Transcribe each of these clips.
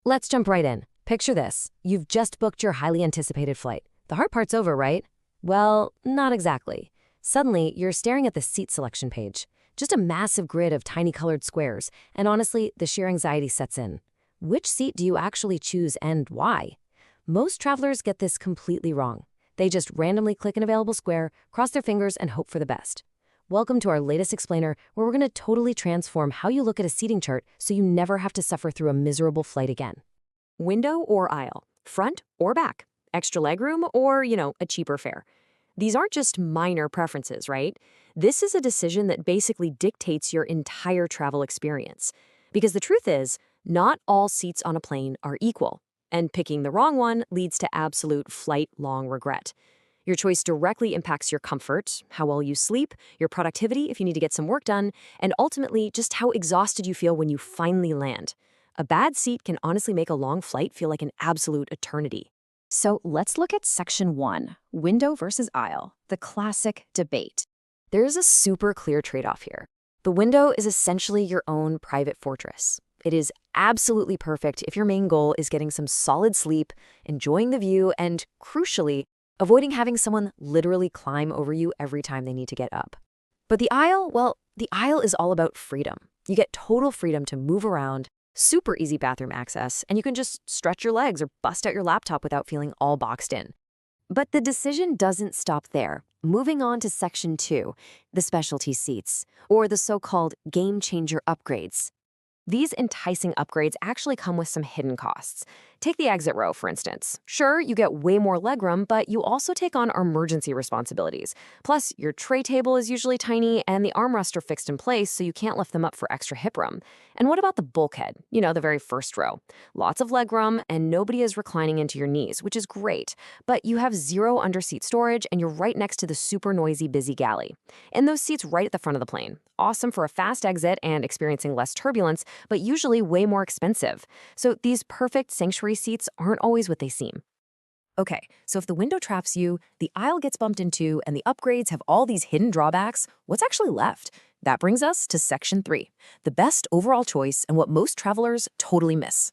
Let's jump right in. Picture this. You've just booked your highly anticipated flight. The hard part's over, right? Well, not exactly. Suddenly, you're staring at the seat selection page. Just a massive grid of tiny colored squares, and honestly, the sheer anxiety sets in. Which seat do you actually choose and why? Most travelers get this completely wrong. They just randomly click an available square, cross their fingers, and hope for the best. Welcome to our latest explainer, where we're going to totally transform how you look at a seating chart so you never have to suffer through a miserable flight again. Window or aisle, front or back, extra legroom or, a cheaper fare. These aren't just minor preferences, right? This is a decision that basically dictates your entire travel experience. Because the truth is, not all seats on a plane are equal, and picking the wrong one leads to absolute flight-long regret. Your choice directly impacts your comfort, how well you sleep, your productivity if you need to get some work done, and ultimately just how exhausted you feel when you finally land. A bad seat can honestly make a long flight feel like an absolute eternity. So let's look at Section 1, window versus aisle, the classic debate. There's a super clear trade-off here. The window is essentially your own private fortress. It is absolutely perfect if your main goal is getting some solid sleep, enjoying the view, and, crucially, avoiding having someone literally climb over you every time they need to get up. But the aisle, well, the aisle is all about freedom. You get total freedom to move around, super easy bathroom access, and you can just stretch your legs or bust out your laptop without feeling all boxed in. But the decision doesn't stop there. Moving on to Section 2, the specialty seats, or the so-called game-changer upgrades. These enticing upgrades actually come with some hidden costs. Take the exit row, for instance. Sure, you get way more legroom, but you also take on emergency responsibilities. Plus, your tray table is usually tiny, and the armrests are fixed in place, so you can't lift them up for extra hip room. And what about the bulkhead? The very first row. Lots of legroom, and nobody is reclining into your knees, which is great. But you have zero underseat storage, and you're right next to the super noisy, busy galley. And those seats right at the front of the plane. Awesome for a fast exit and experiencing less turbulence, but usually way more expensive. So these perfect sanctuary seats aren't always what they seem. Okay, so if the window traps you, the aisle gets bumped into, and the upgrades have all these hidden drawbacks, what's actually left? That brings us to Section 3, the best overall choice and what most travelers totally miss.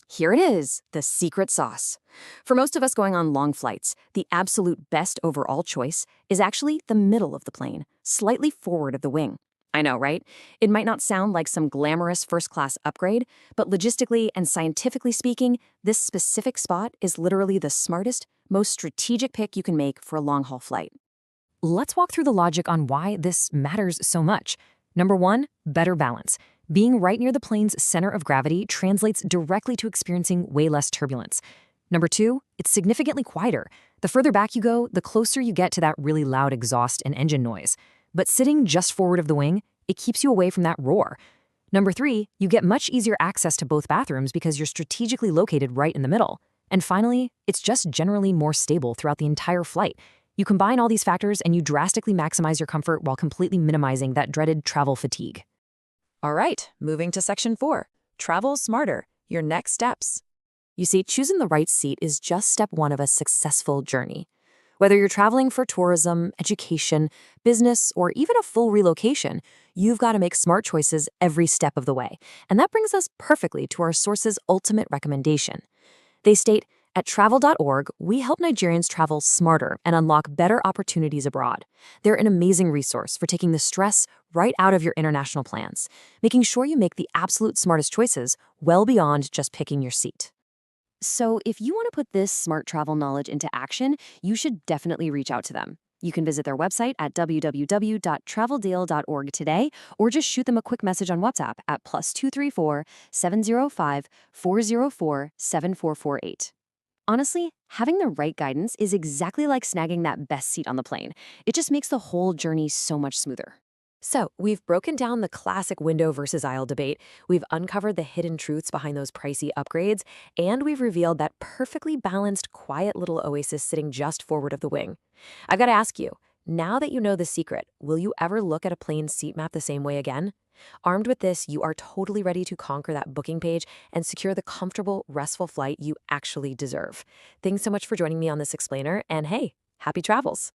Here it is, the secret sauce. For most of us going on long flights, the absolute best overall choice is actually the middle of the plane, slightly forward of the wing. I know, right? It might not sound like some glamorous first-class upgrade, but logistically and scientifically speaking, this specific spot is literally the smartest, most strategic pick you can make for a long-haul flight. Let's walk through the logic on why this matters so much. Number 1, better balance. Being right near the plane's center of gravity translates directly to experiencing way less turbulence. Number 2, it's significantly quieter. The further back you go, the closer you get to that really loud exhaust and engine noise. But sitting just forward of the wing, it keeps you away from that roar. Number 3, you get much easier access to both bathrooms because you're strategically located right in the middle. And finally, it's just generally more stable throughout the entire flight. You combine all these factors and you drastically maximize your comfort while completely minimizing that dreaded travel fatigue. All right, moving to Section 4, travel smarter, your next steps. You see, choosing the right seat is just step 1 of a successful journey. Whether you're traveling for tourism, education, business, or even a full relocation, you've got to make smart choices every step of the way. And that brings us perfectly to our source's ultimate recommendation. They state, at TRAVUL.org, we help Nigerians travel smarter and unlock better opportunities abroad. They're an amazing resource for taking the stress right out of your international plans, making sure you make the absolute smartest choices well beyond just picking your seat. So if you want to put this smart travel knowledge into action, you should definitely reach out to them. You can visit their website at www.traveldeal.org today, or just shoot them a quick message on WhatsApp at +234 705 404 7448. Honestly, having the right guidance is exactly like snagging that best seat on the plane. It just makes the whole journey so much smoother. So, we've broken down the classic window versus aisle debate, we've uncovered the hidden truths behind those pricey upgrades, and we've revealed that perfectly balanced, quiet little oasis sitting just forward of the wing. I've got to ask you, now that you know the secret, will you ever look at a plane's seat map the same way again? Armed with this, you are totally ready to conquer that booking page and secure the comfortable, restful flight you actually deserve. Thanks so much for joining me on this explainer, and hey, happy travels!